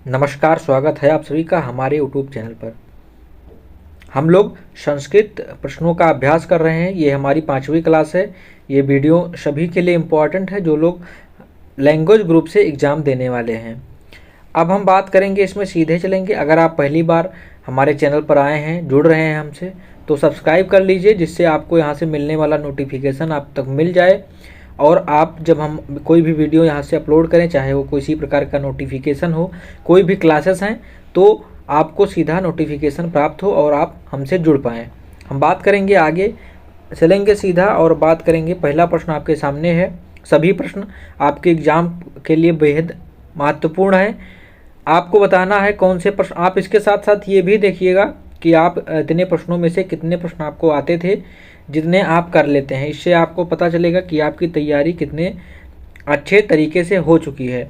नमस्कार, स्वागत है आप सभी का हमारे यूट्यूब चैनल पर। हम लोग संस्कृत प्रश्नों का अभ्यास कर रहे हैं। ये हमारी 5वीं क्लास है। ये वीडियो सभी के लिए इम्पोर्टेंट है जो लोग लैंग्वेज ग्रुप से एग्ज़ाम देने वाले हैं। अब हम बात करेंगे, इसमें सीधे चलेंगे। अगर आप पहली बार हमारे चैनल पर आए हैं, जुड़ रहे हैं हमसे, तो सब्सक्राइब कर लीजिए, जिससे आपको यहाँ से मिलने वाला नोटिफिकेशन आप तक मिल जाए। और आप जब हम कोई भी वीडियो यहाँ से अपलोड करें, चाहे वो किसी प्रकार का नोटिफिकेशन हो, कोई भी क्लासेस हैं, तो आपको सीधा नोटिफिकेशन प्राप्त हो और आप हमसे जुड़ पाएँ। हम बात करेंगे, आगे चलेंगे सीधा और बात करेंगे। पहला प्रश्न आपके सामने है। सभी प्रश्न आपके एग्ज़ाम के लिए बेहद महत्वपूर्ण है। आपको बताना है कौन से प्रश्न। आप इसके साथ साथ ये भी देखिएगा कि आप इतने प्रश्नों में से कितने प्रश्न आपको आते थे, जितने आप कर लेते हैं। इससे आपको पता चलेगा कि आपकी तैयारी कितने अच्छे तरीके से हो चुकी है।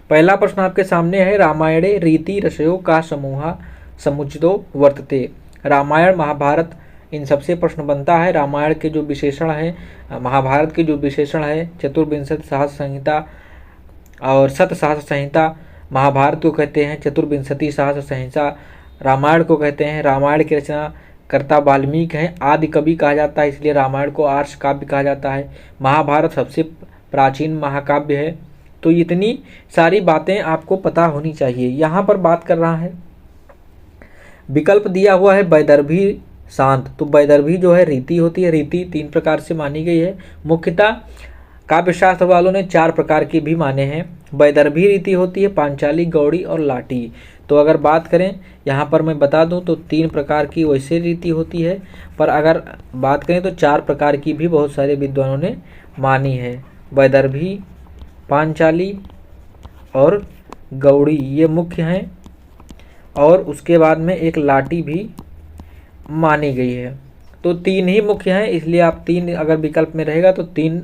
पहला प्रश्न आपके सामने है, रामायणे रीति रसयों का समूह समुचितो वर्तते। रामायण महाभारत इन सबसे प्रश्न बनता है। रामायण के जो विशेषण है, महाभारत के जो विशेषण है, चतुर्विंशति सहस्र संहिता और शत सहस्र संहिता महाभारत को कहते हैं, चतुर्विंशति सहस्र संहिता रामायण को कहते हैं। रामायण की रचना कर्ता वाल्मीकि हैं, आदि कवि कहा जाता है, इसलिए रामायण को आर्ष काव्य कहा जाता है। महाभारत सबसे प्राचीन महाकाव्य है। तो इतनी सारी बातें आपको पता होनी चाहिए। यहाँ पर बात कर रहा है, विकल्प दिया हुआ है वैदर्भी शांत। तो वैदर्भी जो है रीति होती है। रीति 3 प्रकार से मानी गई है। मुख्यतः काव्यशास्त्र वालों ने 4 प्रकार की भी माने हैं। वैदर्भी रीति होती है, पांचाली, गौड़ी और लाटी। तो अगर बात करें, यहाँ पर मैं बता दूं तो 3 प्रकार की वैसे रीति होती है, पर अगर बात करें तो 4 प्रकार की भी बहुत सारे विद्वानों ने मानी है। वैदर्भी, पांचाली और गौड़ी ये मुख्य हैं, और उसके बाद में एक लाटी भी मानी गई है। तो 3 ही मुख्य हैं, इसलिए आप 3 अगर विकल्प में रहेगा तो 3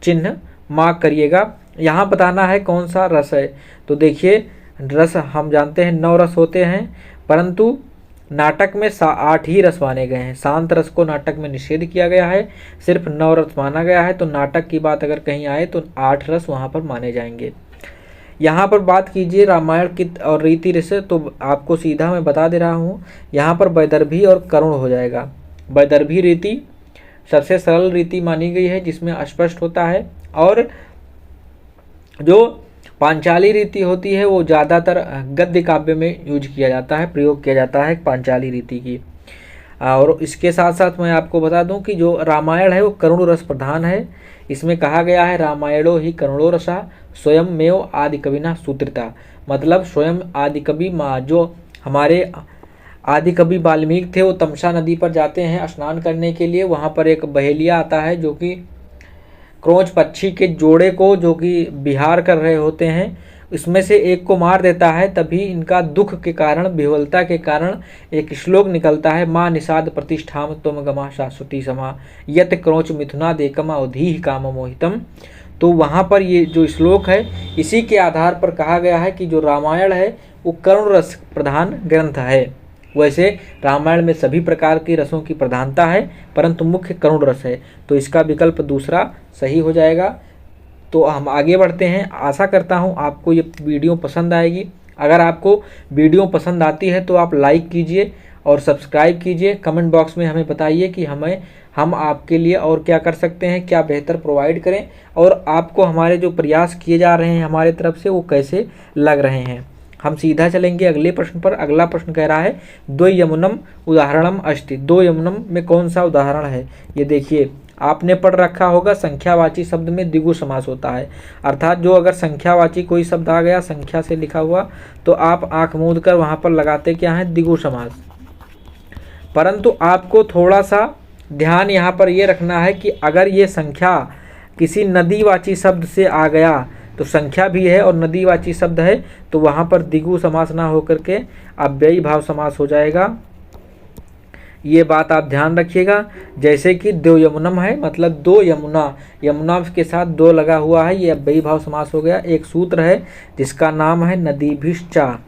चिन्ह मार्क करिएगा। यहाँ बताना है कौन सा रस है। तो देखिए, रस हम जानते हैं 9 रस होते हैं, परंतु नाटक में 8 ही रस माने गए हैं। शांत रस को नाटक में निषेध किया गया है, सिर्फ 9 रस माना गया है। तो नाटक की बात अगर कहीं आए तो 8 रस वहाँ पर माने जाएंगे। यहाँ पर बात कीजिए रामायण की और रीति रस, तो आपको सीधा मैं बता दे रहा हूँ, यहाँ पर वैदर्भी और करुण हो जाएगा। वैदर्भी रीति सबसे सरल रीति मानी गई है, जिसमें अस्पष्ट होता है, और जो पांचाली रीति होती है वो ज़्यादातर गद्य काव्य में यूज किया जाता है, प्रयोग किया जाता है पांचाली रीति की। और इसके साथ साथ मैं आपको बता दूं कि जो रामायण है वो करुण रस प्रधान है। इसमें कहा गया है, रामायणो ही करुणो रसा स्वयं मेव आदि कविना सूत्रिता। मतलब स्वयं आदि कवि जो हमारे आदि कवि वाल्मीकि थे, वो तमसा नदी पर जाते हैं स्नान करने के लिए। वहाँ पर एक बहेलिया आता है जो कि क्रोंच पक्षी के जोड़े को, जो कि विहार कर रहे होते हैं, इसमें से एक को मार देता है। तभी इनका दुख के कारण, विह्वलता के कारण एक श्लोक निकलता है, माँ निषाद प्रतिष्ठाम तुम गमा शाश्वती समा यत क्रोंच मिथुना देकमा उधीह काम मोहितम। तो वहाँ पर ये जो श्लोक है, इसी के आधार पर कहा गया है कि जो रामायण है वो करुण रस प्रधान ग्रंथ है। वैसे रामायण में सभी प्रकार की रसों की प्रधानता है, परंतु मुख्य करुण रस है। तो इसका विकल्प दूसरा सही हो जाएगा। तो हम आगे बढ़ते हैं। आशा करता हूँ आपको ये वीडियो पसंद आएगी। अगर आपको वीडियो पसंद आती है तो आप लाइक कीजिए और सब्सक्राइब कीजिए। कमेंट बॉक्स में हमें बताइए कि हम आपके लिए और क्या कर सकते हैं, क्या बेहतर प्रोवाइड करें, और आपको हमारे जो प्रयास किए जा रहे हैं हमारे तरफ से वो कैसे लग रहे हैं। हम सीधा चलेंगे अगले प्रश्न पर। अगला प्रश्न कह रहा है, द्वयमुनम उदाहरणम अस्ति। द्वयमुनम में कौन सा उदाहरण है? ये देखिए, आपने पढ़ रखा होगा, संख्यावाची शब्द में द्विगु समास होता है। अर्थात जो अगर संख्यावाची कोई शब्द आ गया संख्या से लिखा हुआ, तो आप आंख मूंद कर वहाँ पर लगाते क्या है? द्विगु समास। परंतु आपको थोड़ा सा ध्यान यहाँ पर ये रखना है कि अगर ये संख्या किसी नदीवाची शब्द से आ गया, तो संख्या भी है और नदीवाची शब्द है, तो वहाँ पर द्विगु समास ना होकर के अव्ययी भाव समास हो जाएगा। ये बात आप ध्यान रखिएगा। जैसे कि दो यमुनम है, मतलब 2 यमुना, यमुना के साथ 2 लगा हुआ है, ये अव्ययी भाव समास हो गया। एक सूत्र है जिसका नाम है नदीभिश्चा।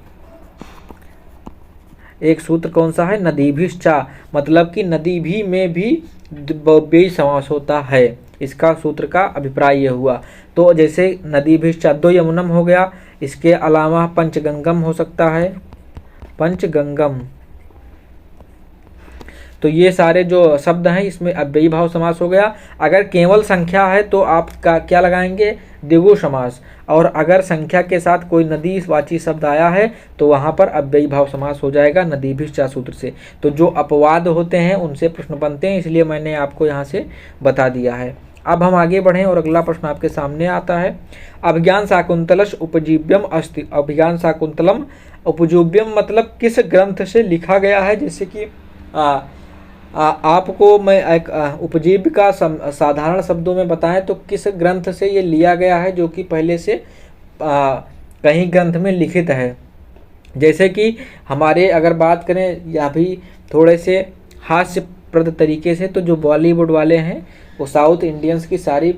एक सूत्र कौन सा है? नदीभिश्चा, मतलब कि नदी भी में भी अव्ययी समास होता है। इसका सूत्र का अभिप्राय यह हुआ। तो जैसे नदी भी चद्दो यमुनम हो गया, इसके अलावा पंचगंगम हो सकता है, पंचगंगम। तो ये सारे जो शब्द हैं इसमें अव्ययी भाव समास हो गया। अगर केवल संख्या है तो आप क्या लगाएंगे, द्विगु समास। और अगर संख्या के साथ कोई नदी वाची शब्द आया है तो वहाँ पर अव्ययी भाव समास हो जाएगा नदी भी चा सूत्र से। तो जो अपवाद होते हैं उनसे प्रश्न बनते हैं, इसलिए मैंने आपको यहाँ से बता दिया है। अब हम आगे बढ़ें और अगला प्रश्न आपके सामने आता है। अभिज्ञान शाकुंतलश उपजीव्यम अस्ति। अभिज्ञान शाकुंतलम उपजीव्यम मतलब किस ग्रंथ से लिखा गया है। जैसे कि आपको मैं एक उपजीव्य का साधारण शब्दों में बताएं तो किस ग्रंथ से ये लिया गया है, जो कि पहले से कहीं ग्रंथ में लिखित है। जैसे कि हमारे अगर बात करें या भी थोड़े से हास्यप्रद तरीके से, तो जो बॉलीवुड वाले हैं वो साउथ इंडियंस की सारी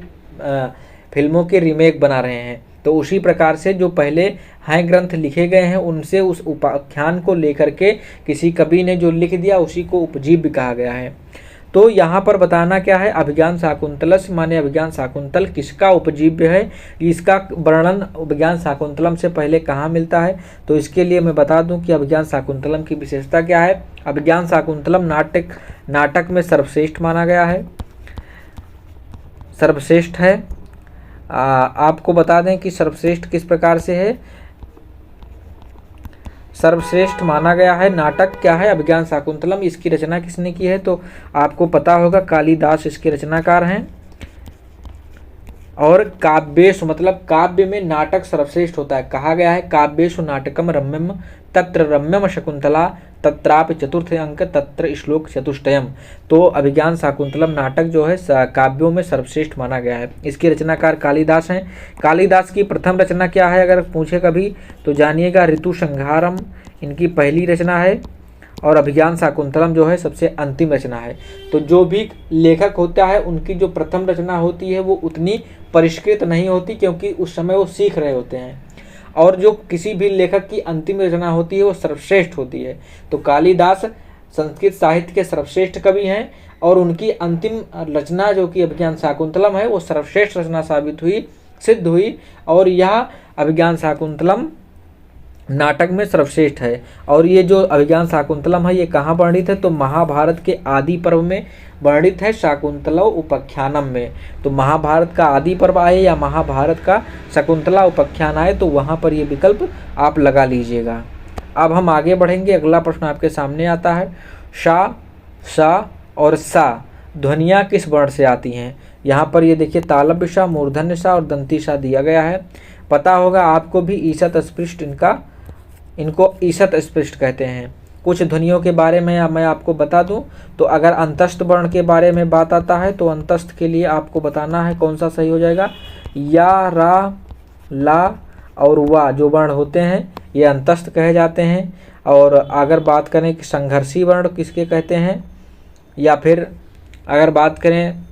फिल्मों के रीमेक बना रहे हैं। तो उसी प्रकार से जो पहले हैं ग्रंथ लिखे गए हैं उनसे उस उपाख्यान को लेकर के किसी कवि ने जो लिख दिया उसी को उपजीव्य कहा गया है। तो यहाँ पर बताना क्या है, अभिज्ञान शाकुंतलस माने अभिज्ञान शाकुंतल किसका उपजीव्य है, इसका वर्णन अभिज्ञान शाकुंतलम से पहले कहाँ मिलता है। तो इसके लिए मैं बता दूं कि अभिज्ञान शाकुंतलम की विशेषता क्या है। अभिज्ञान शाकुंतलम नाटक में सर्वश्रेष्ठ माना गया है, सर्वश्रेष्ठ है। आपको बता दें कि सर्वश्रेष्ठ किस प्रकार से है, सर्वश्रेष्ठ माना गया है। नाटक क्या है, अभिज्ञान शाकुंतलम। इसकी रचना किसने की है तो आपको पता होगा, कालिदास इसके रचनाकार हैं। और काव्येषु मतलब काव्य में नाटक सर्वश्रेष्ठ होता है। कहा गया है काव्येषु नाटकम रम्यम तत्र रम्यम शकुंतला तत्रापि चतुर्थ अंक तत्र श्लोक चतुष्टयम। तो अभिज्ञान शाकुंतलम नाटक जो है काव्यों में सर्वश्रेष्ठ माना गया है। इसके रचनाकार कालिदास हैं। कालिदास की प्रथम रचना क्या है अगर पूछे कभी तो जानिएगा, ऋतु संहारम इनकी पहली रचना है। और अभिज्ञान शाकुंतलम जो है सबसे अंतिम रचना है। तो जो भी लेखक होता है उनकी जो प्रथम रचना होती है वो उतनी परिष्कृत नहीं होती, क्योंकि उस समय वो सीख रहे होते हैं। और जो किसी भी लेखक की अंतिम रचना होती है वो सर्वश्रेष्ठ होती है। तो कालिदास संस्कृत साहित्य के सर्वश्रेष्ठ कवि हैं और उनकी अंतिम रचना जो कि अभिज्ञान शाकुंतलम है वो सर्वश्रेष्ठ रचना साबित हुई, सिद्ध हुई। और यह अभिज्ञान शाकुंतलम नाटक में सर्वश्रेष्ठ है। और ये जो अभिज्ञान शाकुंतलम है ये कहाँ वर्णित है तो महाभारत के आदि पर्व में वर्णित है, शाकुंतलव उपाख्यानम में। तो महाभारत का आदि पर्व आए या महाभारत का शकुंतला उपाख्यान आए तो वहाँ पर ये विकल्प आप लगा लीजिएगा। अब हम आगे बढ़ेंगे। अगला प्रश्न आपके सामने आता है, शा, सा और सा ध्वनियाँ किस वर्ण से आती हैं। यहाँ पर ये देखिए तालव्य सा, मूर्धन्य सा और दंती सा दिया गया है। पता होगा आपको भी ईसत स्पृष्ट इनको ईसत स्पृष्ट कहते हैं। कुछ ध्वनियों के बारे में मैं आपको बता दूं तो अगर अंतस्थ वर्ण के बारे में बात आता है तो अंतस्थ के लिए आपको बताना है कौन सा सही हो जाएगा। या, रा, ला और वा जो वर्ण होते हैं ये अंतस्थ कहे जाते हैं। और अगर बात करें कि संघर्षी वर्ण किसके कहते हैं, या फिर अगर बात करें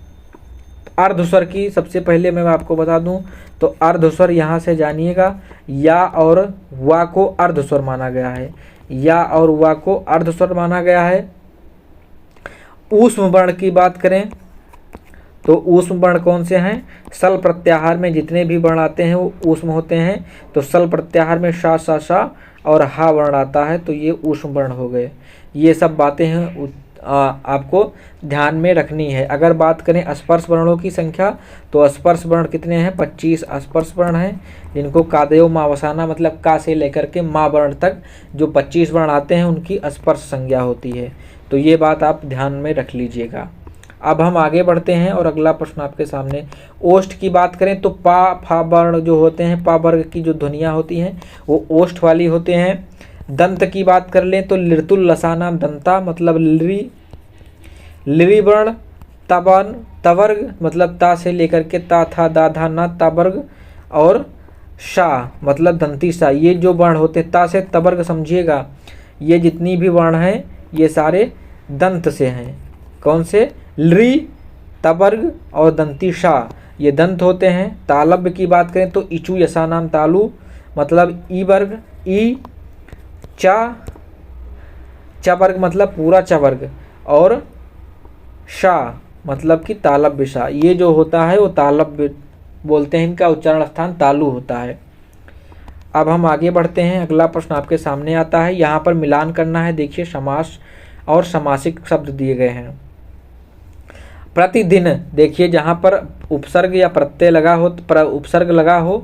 अर्धस्वर की, सबसे पहले मैं आपको बता दूं तो अर्धस्वर यहाँ से जानिएगा, या और वा को अर्धस्वर माना गया है, या और वा को अर्धस्वर माना गया है। ऊष्म वर्ण की बात करें तो ऊष्म वर्ण कौन से हैं, सल प्रत्याहार में जितने भी वर्ण आते हैं वो ऊष्म होते हैं। तो सल प्रत्याहार में शा, सा, शा और हा वर्ण आता है तो ये ऊष्म वर्ण हो गए। ये सब बातें हैं आपको ध्यान में रखनी है। अगर बात करें स्पर्श वर्णों की संख्या तो स्पर्श वर्ण कितने हैं, 25 स्पर्श वर्ण हैं, जिनको कादयो मावसाना मतलब का से लेकर के मा वर्ण तक जो 25 वर्ण आते हैं उनकी स्पर्श संज्ञा होती है। तो ये बात आप ध्यान में रख लीजिएगा। अब हम आगे बढ़ते हैं और अगला प्रश्न आपके सामने, ओष्ठ की बात करें तो पा, फा वर्ण जो होते हैं, पा वर्ग की जो ध्वनियाँ होती हैं वो ओष्ठ वाली होते हैं। दंत की बात कर लें तो लिरतुल लसानाम दंता मतलब लिरी वर्ण, तवन तवर्ग मतलब ता से लेकर के ता, था, दा, धा, ना तवर्ग और शा मतलब दंती सा। ये जो वर्ण होते हैं ता से तवर्ग समझिएगा, ये जितनी भी वर्ण हैं ये सारे दंत से हैं। कौन से, लृ, तवर्ग और दंती शा ये दंत होते हैं। तालव्य की बात करें तो इचु यसानाम तालु मतलब ई वर्ग, ई, चा वर्ग मतलब पूरा चा वर्ग और शा मतलब कि तालव्य शा। ये जो होता है वो तालव्य बोलते हैं, इनका उच्चारण स्थान तालु होता है। अब हम आगे बढ़ते हैं, अगला प्रश्न आपके सामने आता है। यहाँ पर मिलान करना है। देखिए समास और समासिक शब्द दिए गए हैं। प्रतिदिन, देखिए जहाँ पर उपसर्ग या प्रत्यय लगा हो, उपसर्ग लगा हो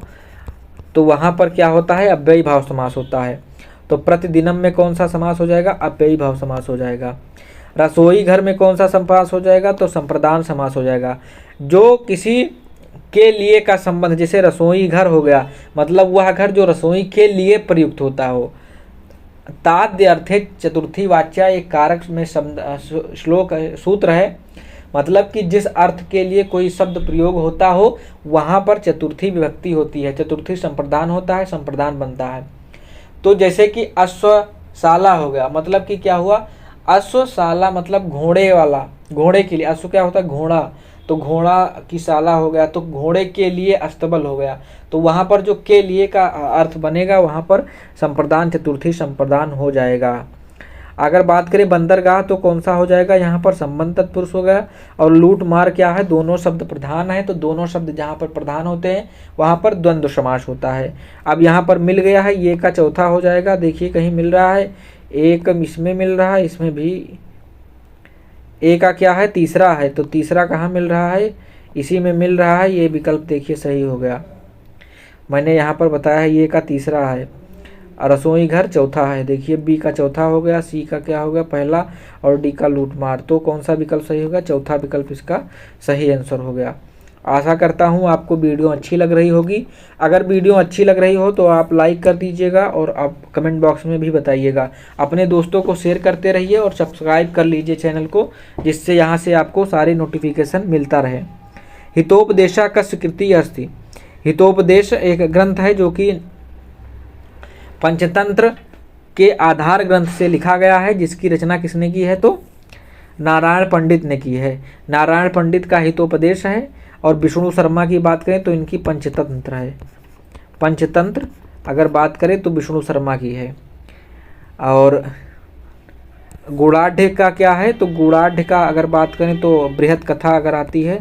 तो वहाँ पर क्या होता है, अव्ययी भाव समास होता है। तो प्रतिदिनम में कौन सा समास हो जाएगा, अव्ययी भाव समास हो जाएगा। रसोई घर में कौन सा समास हो जाएगा, तो संप्रदान समास हो जाएगा। जो किसी के लिए का संबंध, जैसे रसोई घर हो गया, मतलब वह घर जो रसोई के लिए प्रयुक्त होता हो। ताद्य अर्थे चतुर्थी वाच्या एक कारक में श्लोक सूत्र है, मतलब कि जिस अर्थ के लिए कोई शब्द प्रयोग होता हो वहाँ पर चतुर्थी विभक्ति होती है, चतुर्थी संप्रदान होता है, संप्रदान बनता है। तो जैसे कि अश्वशाला हो गया, मतलब कि क्या हुआ, अश्वशाला मतलब घोड़े वाला, घोड़े के लिए। अश्व क्या होता है, घोड़ा, तो घोड़ा की शाला हो गया, तो घोड़े के लिए अस्तबल हो गया। तो वहाँ पर जो के लिए का अर्थ बनेगा वहाँ पर संप्रदान, चतुर्थी संप्रदान हो जाएगा। अगर बात करें बंदरगाह तो कौन सा हो जाएगा, यहाँ पर संबंध तत्पुरुष हो गया। और लूट मार क्या है, दोनों शब्द प्रधान है, तो दोनों शब्द जहाँ पर प्रधान होते हैं वहाँ पर द्वंद्व समास होता है। अब यहाँ पर मिल गया है, ये का चौथा हो जाएगा। देखिए कहीं मिल रहा है, एक इसमें मिल रहा है, इसमें भी ए का क्या है, तीसरा है, तो तीसरा कहाँ मिल रहा है, इसी में मिल रहा है। ये विकल्प देखिए सही हो गया, मैंने यहाँ पर बताया है ये का तीसरा है। रसोई घर चौथा है, देखिए बी का चौथा हो गया, सी का क्या हो गया पहला, और डी का लूटमार। तो कौन सा विकल्प सही होगा, चौथा विकल्प इसका सही आंसर हो गया। आशा करता हूँ आपको वीडियो अच्छी लग रही होगी। अगर वीडियो अच्छी लग रही हो तो आप लाइक कर दीजिएगा और आप कमेंट बॉक्स में भी बताइएगा। अपने दोस्तों को शेयर करते रहिए और सब्सक्राइब कर लीजिए चैनल को, जिससे यहाँ से आपको सारे नोटिफिकेशन मिलता रहे। हितोपदेशा कस्य कृति अस्ति। हितोपदेश एक ग्रंथ है जो कि पंचतंत्र के आधार ग्रंथ से लिखा गया है, जिसकी रचना किसने की है, तो नारायण पंडित ने की है। नारायण पंडित का हितोपदेश है। और विष्णु शर्मा की बात करें तो इनकी पंचतंत्र है। पंचतंत्र अगर बात करें तो विष्णु शर्मा की है। और गुणाढ़ का क्या है, तो गुणाढ़ का अगर बात करें तो बृहत कथा अगर आती है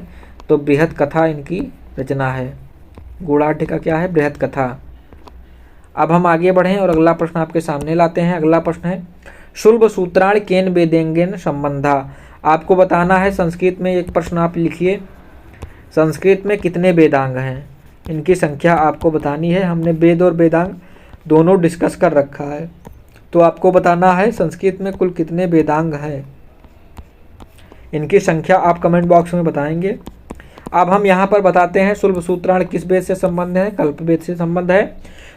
तो बृहत कथा इनकी रचना है। गुणाढ़ का क्या है, बृहत कथा। अब हम आगे बढ़ें और अगला प्रश्न आपके सामने लाते हैं। अगला प्रश्न है शुल्ब सूत्राणि केन वेदेंगेन संबंधा। आपको बताना है, संस्कृत में एक प्रश्न आप लिखिए, संस्कृत में कितने वेदांग हैं, इनकी संख्या आपको बतानी है। हमने वेद और वेदांग दोनों डिस्कस कर रखा है, तो आपको बताना है संस्कृत में कुल कितने वेदांग हैं, इनकी संख्या आप कमेंट बॉक्स में बताएंगे। अब हम यहाँ पर बताते हैं शुल्ब सूत्राण किस वेद से संबंध है, कल्प वेद से संबंध है।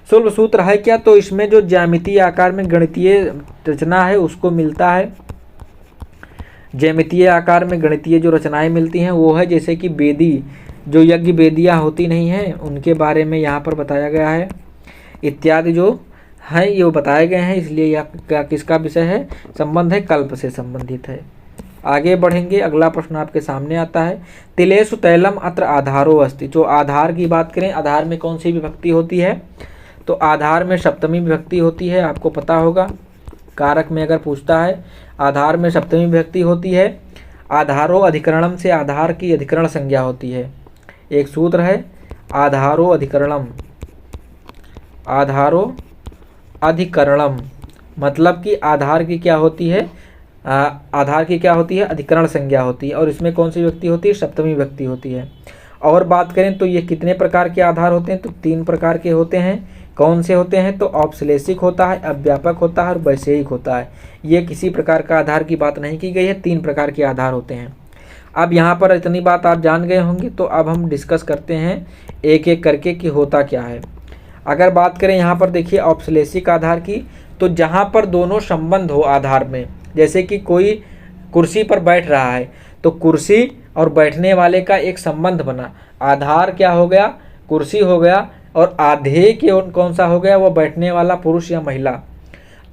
शुल्ब सूत्र है क्या, तो इसमें जो ज्यामितीय आकार में गणितीय रचना है उसको मिलता है। ज्यामितीय आकार में गणितीय जो रचनाएं मिलती हैं वो है, जैसे कि वेदी, जो यज्ञ वेदियाँ होती नहीं हैं उनके बारे में यहाँ पर बताया गया है, इत्यादि जो हैं ये बताए गए हैं। इसलिए यह किसका विषय है, संबंध है, कल्प से संबंधित है। आगे बढ़ेंगे, अगला प्रश्न आपके सामने आता है तिलेषु तैलम अत्र आधारो अस्ति। जो आधार की बात करें, आधार में कौन सी विभक्ति होती है, तो आधार में सप्तमी विभक्ति होती है, आपको पता होगा। कारक में अगर पूछता है आधार में सप्तमी विभक्ति होती है। आधारो अधिकरणम से आधार की अधिकरण संज्ञा होती है। एक सूत्र है आधारो अधिकरणम, आधारो अधिकरणम मतलब कि आधार की क्या होती है, आधार की क्या होती है, अधिकरण संज्ञा होती है। और इसमें कौन सी विभक्ति होती है, सप्तमी विभक्ति होती है। और बात करें तो ये कितने प्रकार के आधार होते हैं, तो 3 प्रकार के होते हैं। कौन से होते हैं, तो औपश्लेषिक होता है, अव्यापक होता है और वैषयिक होता है। ये किसी प्रकार का आधार की बात नहीं की गई है, 3 प्रकार के आधार होते हैं। अब यहाँ पर इतनी बात आप जान गए होंगे, तो अब हम डिस्कस करते हैं एक एक करके कि होता क्या है। अगर बात करें यहाँ पर देखिए औपश्लेषिक आधार की, तो जहाँ पर दोनों संबंध हो आधार में, जैसे कि कोई कुर्सी पर बैठ रहा है तो कुर्सी और बैठने वाले का एक संबंध बना, आधार क्या हो गया, कुर्सी हो गया, और आधेय के कौन सा हो गया, वो बैठने वाला पुरुष या महिला।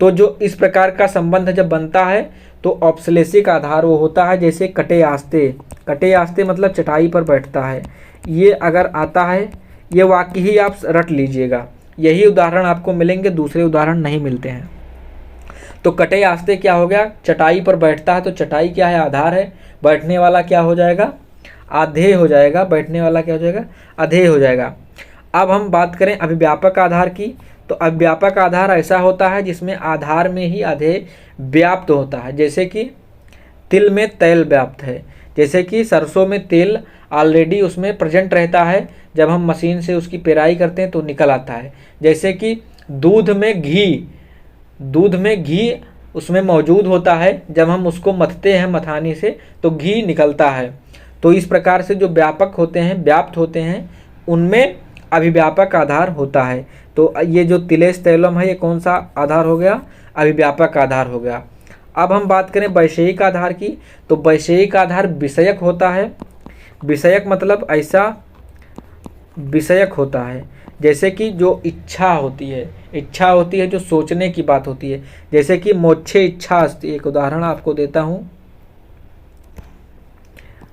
तो जो इस प्रकार का संबंध जब बनता है तो औपश्लेषिक आधार वो होता है। जैसे कटे आस्ते, कटे आस्ते मतलब चटाई पर बैठता है, ये अगर आता है, ये वाक्य ही आप रट लीजिएगा। यही उदाहरण आपको मिलेंगे, दूसरे उदाहरण नहीं मिलते हैं। तो कटे आस्ते क्या हो गया, चटाई पर बैठता है, तो चटाई क्या है, आधार है, बैठने वाला क्या हो जाएगा, आधेय हो जाएगा, बैठने वाला क्या हो जाएगा, अधेय हो जाएगा। अब हम बात करें अभिव्यापक आधार की, तो अभिव्यापक आधार ऐसा होता है जिसमें आधार में ही अधेय व्याप्त होता है। जैसे कि तिल में तैल व्याप्त है, जैसे कि सरसों में तेल ऑलरेडी उसमें प्रेजेंट रहता है, जब हम मशीन से उसकी पेराई करते हैं तो निकल आता है। जैसे कि दूध में घी उसमें मौजूद होता है, जब हम उसको मथते हैं मथानी से तो घी निकलता है। तो इस प्रकार से जो व्यापक होते हैं, व्याप्त होते हैं, उनमें अभिव्यापक आधार होता है। तो ये जो तिलेश तैलम है, ये कौन सा आधार हो गया, अभिव्यापक आधार हो गया। अब हम बात करें वैषयिक आधार की, तो वैषयिक आधार विषयक होता है। विषयक मतलब ऐसा विषयक होता है जैसे कि जो इच्छा होती है, जो सोचने की बात होती है। जैसे कि मोक्षे इच्छा अस्ति, एक उदाहरण आपको देता हूँ,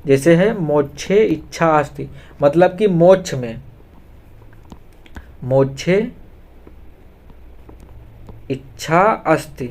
जैसे है मोक्षे इच्छा अस्ति, मतलब कि मोक्ष में, मोक्षे इच्छा अस्ति,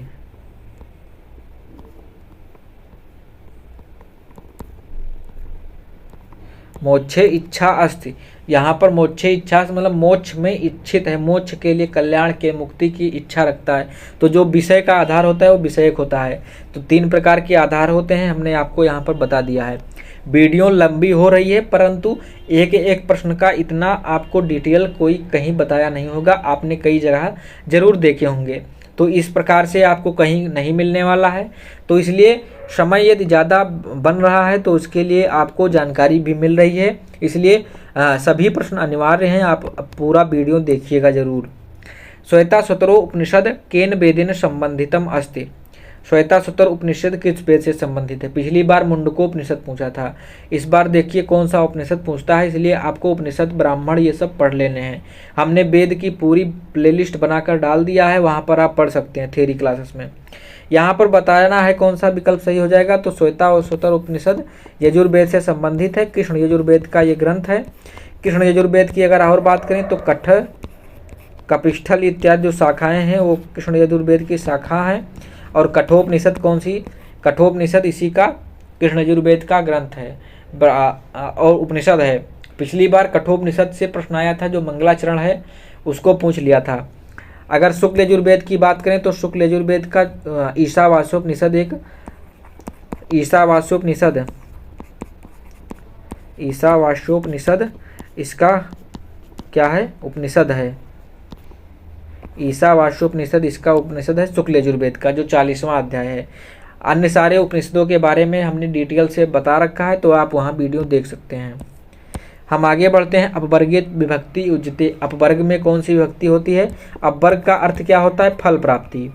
मोक्षे इच्छा अस्ति। यहाँ पर मोक्षे इच्छा से मतलब मोक्ष में इच्छित है, मोक्ष के लिए, कल्याण के, मुक्ति की इच्छा रखता है। तो जो विषय का आधार होता है वो विषयक होता है। तो 3 प्रकार के आधार होते हैं, हमने आपको यहाँ पर बता दिया है। वीडियो लंबी हो रही है, परंतु एक एक प्रश्न का इतना आपको डिटेल कोई कहीं बताया नहीं होगा, आपने कई जगह जरूर देखे होंगे। तो इस प्रकार से आपको कहीं नहीं मिलने वाला है। तो इसलिए समय यदि ज़्यादा बन रहा है तो उसके लिए आपको जानकारी भी मिल रही है, इसलिए सभी प्रश्न अनिवार्य हैं, आप पूरा वीडियो देखिएगा जरूर। श्वेताश्वतरो उपनिषद केन वेदेन संबंधितम अस्ति। श्वेताश्वतर उपनिषद किस वेद से संबंधित है। पिछली बार मुंडकोपनिषद पूछा था, इस बार देखिए कौन सा उपनिषद पूछता है, इसलिए आपको उपनिषद, ब्राह्मण ये सब पढ़ लेने हैं। हमने वेद की पूरी प्लेलिस्ट बनाकर डाल दिया है, वहाँ पर आप पढ़ सकते हैं थ्योरी क्लासेस में। यहाँ पर बताना है कौन सा विकल्प सही हो जाएगा। तो श्वेताश्वतर उपनिषद यजुर्वेद से संबंधित है, कृष्ण यजुर्वेद का ये ग्रंथ है। कृष्ण यजुर्वेद की अगर और बात करें तो कठ, कपिष्ठल इत्यादि जो शाखाएं हैं वो कृष्ण यजुर्वेद की शाखा है। और कठोपनिषद कौन सी, कठोपनिषद इसी का कृष्ण यजुर्वेद का ग्रंथ है और उपनिषद है। पिछली बार कठोपनिषद से प्रश्न आया था, जो मंगलाचरण है उसको पूछ लिया था। अगर शुक्ल यजुर्वेद की बात करें तो शुक्ल यजुर्वेद का ईशावास्योपनिषद, एक ईशावास्योपनिषद इसका क्या है, उपनिषद है। ईशावास्योपनिषद इसका उपनिषद है शुक्ल यजुर्वेद का, जो 40वां अध्याय है। अन्य सारे उपनिषदों के बारे में हमने डिटेल से बता रखा है, तो आप वहाँ वीडियो देख सकते हैं। हम आगे बढ़ते हैं। अपवर्गीय विभक्ति उच्यते। अपवर्ग में कौन सी विभक्ति होती है। अपवर्ग का अर्थ क्या होता है, फल प्राप्ति,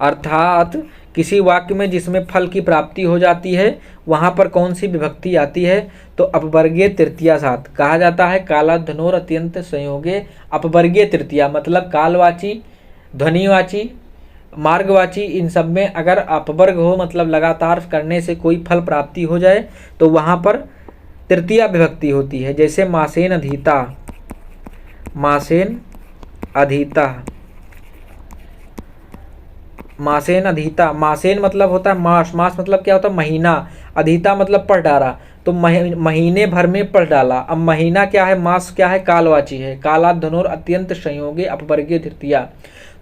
अर्थात किसी वाक्य में जिसमें फल की प्राप्ति हो जाती है वहाँ पर कौन सी विभक्ति आती है, तो अपवर्गीय तृतीया साथ कहा जाता है। कालाधनोर अत्यंत संयोगे अपवर्गीय तृतीया, मतलब कालवाची, ध्वनिवाची, मार्गवाची, इन सब में अगर अपवर्ग हो, मतलब लगातार करने से कोई फल प्राप्ति हो जाए, तो वहाँ पर तृतीया विभक्ति होती है। जैसे मासेन अधीता, मासेन अधीता, मासेन अधीता। मासेन मतलब होता है मास, मास मतलब क्या होता है, महीना, अधीता मतलब पढ़ डाला, तो महीने भर में पढ़ डाला। अब महीना क्या है, मास क्या है, कालवाची है। कालाधनोर अत्यंत संयोगे अपवर्गीय तृतीया।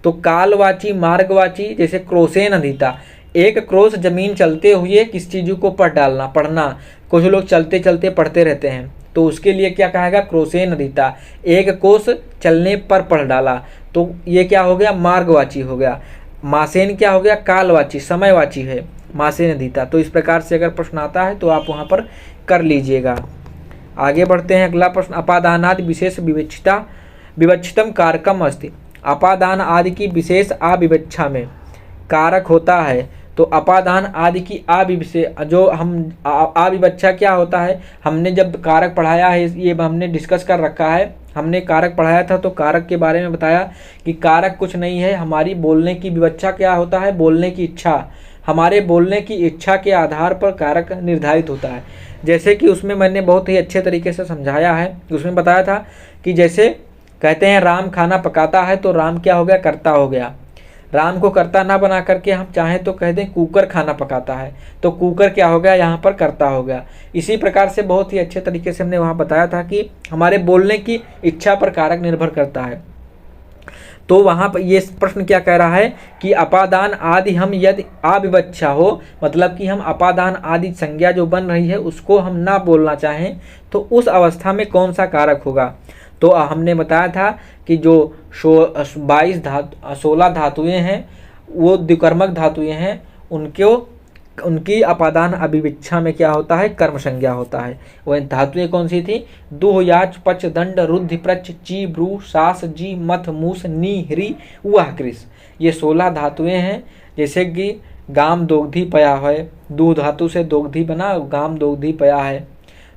तो कालवाची, मार्गवाची, जैसे क्रोसेन अधीता, एक क्रोश जमीन चलते हुए किस चीज़ों को पढ़ डालना, पढ़ना। कुछ लोग चलते चलते पढ़ते रहते हैं, तो उसके लिए क्या कहेगा, क्रोसेन अधीता, एक कोश चलने पर पढ़ डाला, तो ये क्या हो गया, मार्गवाची हो गया। मासेन क्या हो गया, कालवाची, समयवाची है, मासेन अधीता। तो इस प्रकार से अगर प्रश्न आता है तो आप वहाँ पर कर लीजिएगा। आगे बढ़ते हैं। अगला प्रश्न, अपादानादि विशेष विवक्षितम कारकम अस्ति। अपादान आदि की विशेष अविवक्षा में कारक होता है, तो अपादान आदि की जो हम अविवक्षा क्या होता है, हमने जब कारक पढ़ाया है, ये हमने डिस्कस कर रखा है। हमने कारक पढ़ाया था तो कारक के बारे में बताया कि कारक कुछ नहीं है, हमारी बोलने की विवक्षा क्या होता है, बोलने की इच्छा। हमारे बोलने की इच्छा के आधार पर कारक निर्धारित होता है। जैसे कि उसमें मैंने बहुत ही अच्छे तरीके से समझाया है। उसमें बताया था कि जैसे कहते हैं राम खाना पकाता है, तो राम क्या हो गया, कर्ता हो गया। राम को कर्ता ना बना करके हम चाहें तो कह दें कुकर खाना पकाता है, तो कुकर क्या हो गया, यहाँ पर कर्ता हो गया। इसी प्रकार से बहुत ही अच्छे तरीके से हमने वहाँ बताया था कि हमारे बोलने की इच्छा पर कारक निर्भर करता है। तो वहाँ पर ये प्रश्न क्या कह रहा है कि अपादान आदि हम यदि अविवक्षा हो, मतलब कि हम अपादान आदि संज्ञा जो बन रही है उसको हम ना बोलना चाहें तो उस अवस्था में कौन सा कारक होगा। तो हमने बताया था कि जो 16 धातुएं हैं वो द्विकर्मक धातुएं हैं, उनकी अपादान अभिविच्छा में क्या होता है, कर्म संज्ञा होता है। वह धातुएं कौन सी थी, दुह याच पच दंड रुद्धि प्रच ची ब्रू सास जी मथ मूस नी ह्री वह कृष। ये 16 धातुएं हैं। जैसे कि गाम दोग्धी पया है, दूह धातु से दोग्धी बना, गाम दोग्धी पया है।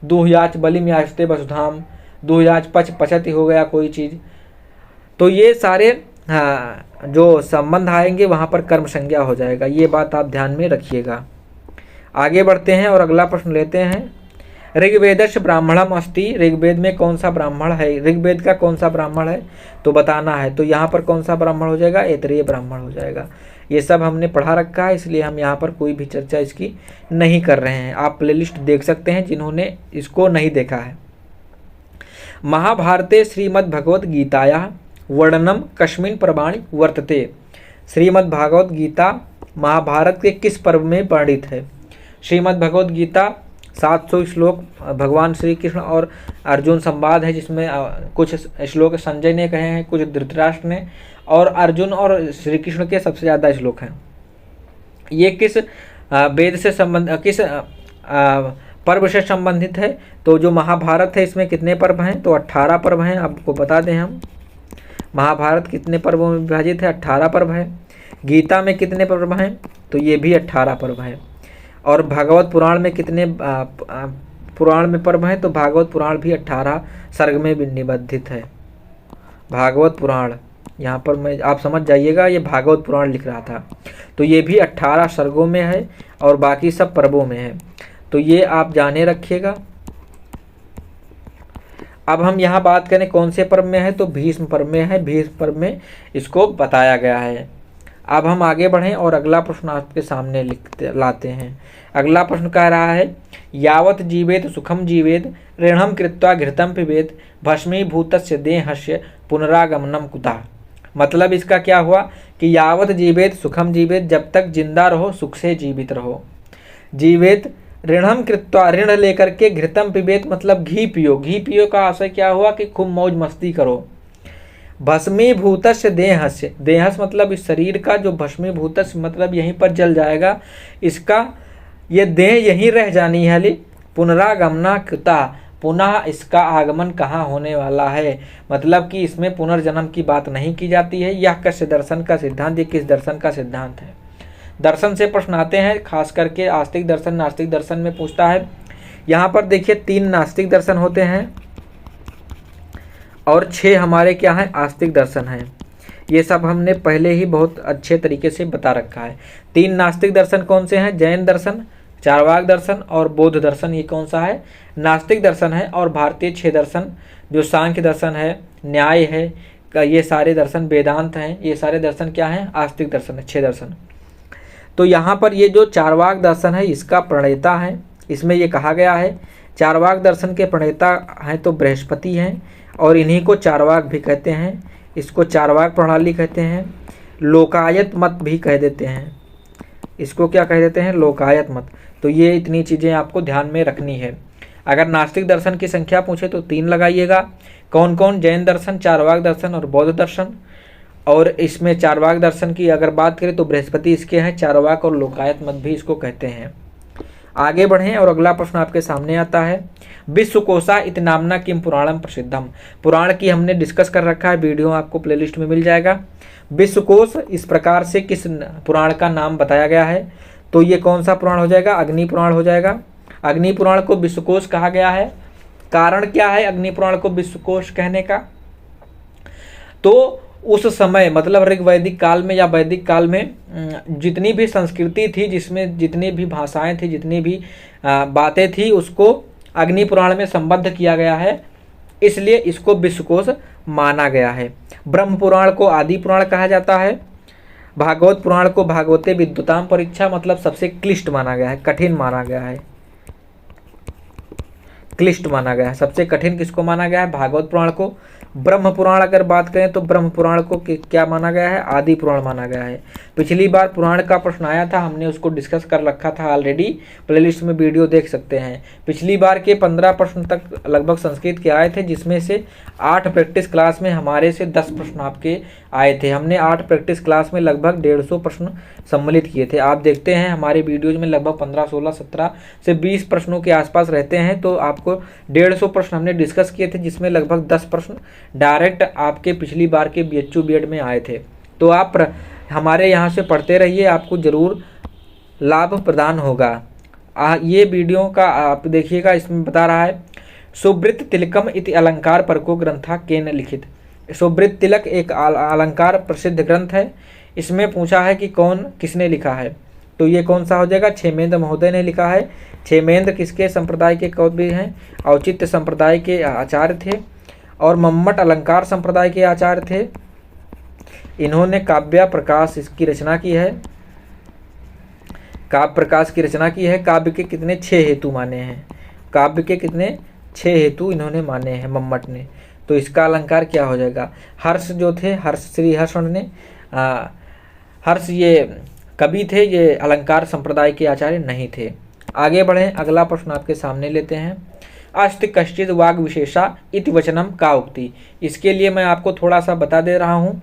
दुह याच बलिम याचते वसुधाम, दुह याच पच पचति हो गया कोई चीज़। तो ये सारे जो संबंध आएंगे वहाँ पर कर्म संज्ञा हो जाएगा, ये बात आप ध्यान में रखिएगा। आगे बढ़ते हैं और अगला प्रश्न लेते हैं। ऋग्वेदस्य ब्राह्मणम अस्ति, ऋग्वेद में कौन सा ब्राह्मण है, ऋग्वेद का कौन सा ब्राह्मण है तो बताना है। तो यहाँ पर कौन सा ब्राह्मण हो जाएगा, ऐतरेय ब्राह्मण हो जाएगा। ये सब हमने पढ़ा रखा है, इसलिए हम यहाँ पर कोई भी चर्चा इसकी नहीं कर रहे हैं। आप प्लेलिस्ट देख सकते हैं जिन्होंने इसको नहीं देखा है। महाभारते श्रीमद्भगवद गीताया वर्णनम कस्मिन् पर्वाणि वर्तते। श्रीमद् भागवत गीता महाभारत के किस पर्व में वर्णित है। श्रीमद् भगवत गीता 700 श्लोक भगवान श्री कृष्ण और अर्जुन संवाद है, जिसमें कुछ श्लोक संजय ने कहे हैं, कुछ धृतराष्ट्र ने, और अर्जुन और श्री कृष्ण के सबसे ज़्यादा श्लोक हैं। ये किस वेद से संबंध किस पर्व से संबंधित है। तो जो महाभारत है इसमें कितने पर्व हैं, तो 18 पर्व हैं। आपको बता दें हम, महाभारत कितने पर्वों में विभाजित है, 18 पर्व है। गीता में कितने पर्व हैं, तो ये भी 18 पर्व है। और भागवत पुराण में कितने पुराण में पर्व हैं, तो भागवत पुराण भी 18 सर्ग में निबद्धित है। भागवत पुराण, यहाँ पर मैं आप समझ जाइएगा, ये भागवत पुराण लिख रहा था, तो ये भी 18 सर्गों में है और बाकी सब पर्वों में है। तो ये आप जाने रखिएगा। अब हम यहाँ बात करें कौन से पर्व में है, तो भीष्म पर्व में है। भीष्म पर्व में इसको बताया गया है। अब हम आगे बढ़ें और अगला प्रश्न आपके सामने लाते हैं। अगला प्रश्न कह रहा है, यावत जीवेत सुखम जीवेत ऋणम कृत्वा घृतम पिबेत भस्मीभूतस्य देहस्य पुनरागमनम कुतः। मतलब इसका क्या हुआ कि यावत जीवेत सुखम जीवेत, जब तक जिंदा रहो सुख से जीवित रहो। जीवेत ऋणम कृत्वा, ऋण लेकर के, घृतम पिबेत मतलब घी पियो। घी पियो का आशय क्या हुआ कि खूब मौज मस्ती करो। भस्मीभूतस्य देहस्य, देहस मतलब इस शरीर का, जो भस्मीभूतस्य मतलब यहीं पर जल जाएगा, इसका ये देह यहीं रह जानी है। पुनरागमना कृता, पुनः इसका आगमन कहाँ होने वाला है, मतलब कि इसमें पुनर्जन्म की बात नहीं की जाती है। यह कस्य दर्शन का सिद्धांत, ये किस दर्शन का सिद्धांत है। दर्शन से प्रश्न आते हैं, खास करके आस्तिक दर्शन नास्तिक दर्शन में पूछता है। यहाँ पर देखिए 3 नास्तिक दर्शन होते हैं और 6 हमारे क्या हैं, आस्तिक दर्शन हैं। ये सब हमने पहले ही बहुत अच्छे तरीके से बता रखा है। 3 नास्तिक दर्शन कौन से हैं, जैन दर्शन, चार्वाक दर्शन और बौद्ध दर्शन। ये कौन सा है, नास्तिक दर्शन है। और भारतीय 6 दर्शन, जो सांख्य दर्शन है, न्याय है, ये सारे दर्शन, वेदांत हैं, ये सारे दर्शन क्या हैं, आस्तिक दर्शन है, 6 दर्शन। तो यहाँ पर ये जो चार्वाक दर्शन है इसका प्रणेता है, इसमें ये कहा गया है। चार्वाक दर्शन के प्रणेता हैं तो बृहस्पति हैं और इन्हीं को चार्वाक भी कहते हैं। इसको चार्वाक प्रणाली कहते हैं। लोकायत मत भी कह देते हैं, इसको क्या कह देते हैं, लोकायत मत। तो ये इतनी चीज़ें आपको ध्यान में रखनी है। अगर नास्तिक दर्शन की संख्या पूछे तो 3 लगाइएगा। कौन कौन, जैन दर्शन, चार्वाक दर्शन और बौद्ध दर्शन। और इसमें चार्वाक दर्शन की अगर बात करें तो बृहस्पति इसके हैं, चार्वाक और लोकायत मत भी इसको कहते हैं। आगे बढ़ें और अगला प्रश्न आपके सामने आता है। विश्वकोशा इति नामना किम पुराणम प्रसिद्धम। पुराण की हमने डिस्कस कर रखा है, वीडियो आपको प्लेलिस्ट में मिल जाएगा। विश्वकोश इस प्रकार से किस पुराण का नाम बताया गया है, तो ये कौन सा पुराण हो जाएगा, अग्नि पुराण हो जाएगा। अग्नि पुराण को विश्वकोश कहा गया है। कारण क्या है अग्नि पुराण को विश्वकोश कहने का, तो उस समय मतलब ऋग्वैदिक काल में या वैदिक काल में जितनी भी संस्कृति थी, जिसमें जितनी भी भाषाएं थी, जितनी भी बातें थी, उसको अग्नि पुराण में संबद्ध किया गया है, इसलिए इसको विश्वकोश माना गया है। ब्रह्म पुराण को आदि पुराण कहा जाता है भागवत पुराण को भागवते विद्युताम परीक्षा मतलब सबसे क्लिष्ट माना गया है, कठिन माना गया है, क्लिष्ट माना गया है। सबसे कठिन किसको माना गया है? भागवत पुराण को। ब्रह्म पुराण अगर बात करें तो ब्रह्म पुराण को क्या माना गया है? आदि पुराण माना गया है। पिछली बार पुराण का प्रश्न आया था, हमने उसको डिस्कस कर रखा था ऑलरेडी, प्लेलिस्ट में वीडियो देख सकते हैं। पिछली बार के 15 प्रश्न तक लगभग संस्कृत के आए थे, जिसमें से 8 प्रैक्टिस क्लास में हमारे से 10 प्रश्न आपके आए थे। हमने 8 प्रैक्टिस क्लास में लगभग 150 प्रश्न सम्मिलित किए थे। आप देखते हैं हमारे वीडियोज में लगभग 15, 16, 17 से 20 प्रश्नों के आसपास रहते हैं। तो आपको 150 प्रश्न हमने डिस्कस किए थे, जिसमें लगभग 10 प्रश्न डायरेक्ट आपके पिछली बार के BHU B.Ed में आए थे। तो आप हमारे यहाँ से पढ़ते रहिए, आपको ज़रूर लाभ प्रदान होगा। ये वीडियो का आप देखिएगा, इसमें बता रहा है सुब्रत तिलकम इति अलंकार परको ग्रंथा केन लिखित। सुब्रत तिलक एक अलंकार प्रसिद्ध ग्रंथ है। इसमें पूछा है कि कौन किसने लिखा है, तो ये कौन सा हो जाएगा? क्षेमेंद्र महोदय ने लिखा है। क्षेमेंद्र किसके संप्रदाय के कवि हैं? औचित्य संप्रदाय के आचार्य थे और मम्मट अलंकार संप्रदाय के आचार्य थे। इन्होंने काव्य प्रकाश इसकी रचना की है, काव्य प्रकाश की रचना की है। काव्य के कितने? 6 हेतु माने हैं। काव्य के कितने? 6 हेतु इन्होंने माने हैं मम्मट ने। तो इसका अलंकार क्या हो जाएगा? हर्ष जो थे, हर्ष श्री हर्षण ने, हर्ष ये कवि थे, ये अलंकार संप्रदाय के आचार्य नहीं थे। आगे बढ़ें, अगला प्रश्न आपके सामने लेते हैं। अस्ति कश्चित वाग विशेषा इति वचनम का उक्ति। इसके लिए मैं आपको थोड़ा सा बता दे रहा हूँ।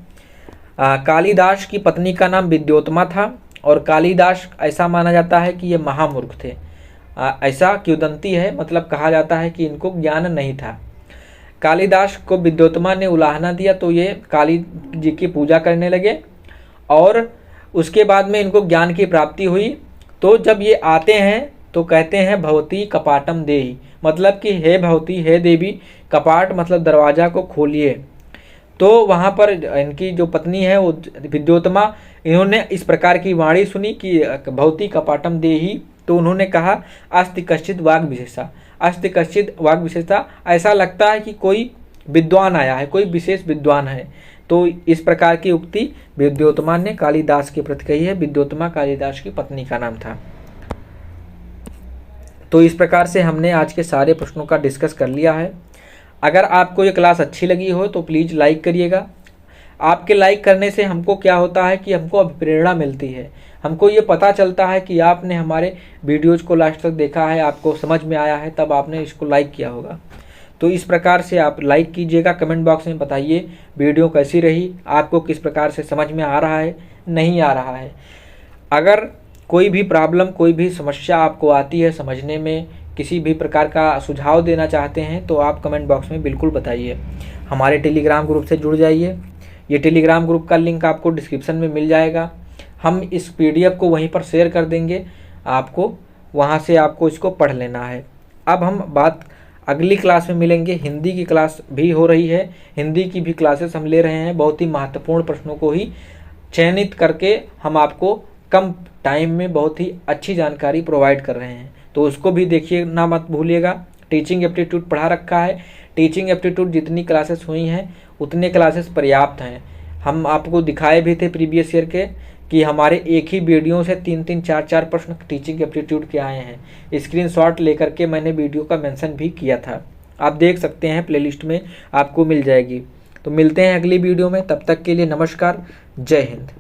कालिदास की पत्नी का नाम विद्योत्मा था और कालिदास ऐसा माना जाता है कि ये महामूर्ख थे। ऐसा किंवदंती है, मतलब कहा जाता है कि इनको ज्ञान नहीं था। कालिदास को विद्योत्मा ने उलाहना दिया तो ये काली जी की पूजा करने लगे और उसके बाद में इनको ज्ञान की प्राप्ति हुई। तो जब ये आते हैं तो कहते हैं भवती कपाटम देहि, मतलब कि हे भवती, हे देवी, कपाट मतलब दरवाजा को खोलिए। तो वहाँ पर इनकी जो पत्नी है वो विद्योत्मा, इन्होंने इस प्रकार की वाणी सुनी कि भवती कपाटम देहि, तो उन्होंने कहा अस्ति कश्चित वाग विशेषा। अस्ति कश्चित वाग विशेषा, ऐसा लगता है कि कोई विद्वान आया है, कोई विशेष विद्वान है। तो इस प्रकार की उक्ति विद्योत्मा ने कालिदास के प्रति कही है। विद्योत्मा कालिदास की पत्नी का नाम था। तो इस प्रकार से हमने आज के सारे प्रश्नों का डिस्कस कर लिया है। अगर आपको ये क्लास अच्छी लगी हो तो प्लीज़ लाइक करिएगा। आपके लाइक करने से हमको क्या होता है कि हमको अभिप्रेरणा मिलती है, हमको ये पता चलता है कि आपने हमारे वीडियोज़ को लास्ट तक देखा है, आपको समझ में आया है, तब आपने इसको लाइक किया होगा। तो इस प्रकार से आप लाइक कीजिएगा। कमेंट बॉक्स में बताइए वीडियो कैसी रही, आपको किस प्रकार से समझ में आ रहा है, नहीं आ रहा है। अगर कोई भी प्रॉब्लम, कोई भी समस्या आपको आती है समझने में, किसी भी प्रकार का सुझाव देना चाहते हैं तो आप कमेंट बॉक्स में बिल्कुल बताइए। हमारे टेलीग्राम ग्रुप से जुड़ जाइए। ये टेलीग्राम ग्रुप का लिंक आपको डिस्क्रिप्शन में मिल जाएगा। हम इस PDF को वहीं पर शेयर कर देंगे, आपको वहाँ से आपको इसको पढ़ लेना है। अब हम बात अगली क्लास में मिलेंगे। हिंदी की क्लास भी हो रही है, हिंदी की भी क्लासेस हम ले रहे हैं। बहुत ही महत्वपूर्ण प्रश्नों को ही चयनित करके हम आपको कम टाइम में बहुत ही अच्छी जानकारी प्रोवाइड कर रहे हैं, तो उसको भी देखिए ना, मत भूलिएगा। टीचिंग एप्टीट्यूड पढ़ा रखा है। टीचिंग एप्टीट्यूड जितनी क्लासेस हुई हैं उतने क्लासेस पर्याप्त हैं। हम आपको दिखाए भी थे प्रीवियस ईयर के कि हमारे एक ही वीडियो से 3-3, 4-4 प्रश्न टीचिंग एप्टीट्यूड के आए हैं। स्क्रीनशॉट लेकर के मैंने वीडियो का मेंशन भी किया था, आप देख सकते हैं, प्लेलिस्ट में आपको मिल जाएगी। तो मिलते हैं अगली वीडियो में, तब तक के लिए नमस्कार, जय हिंद।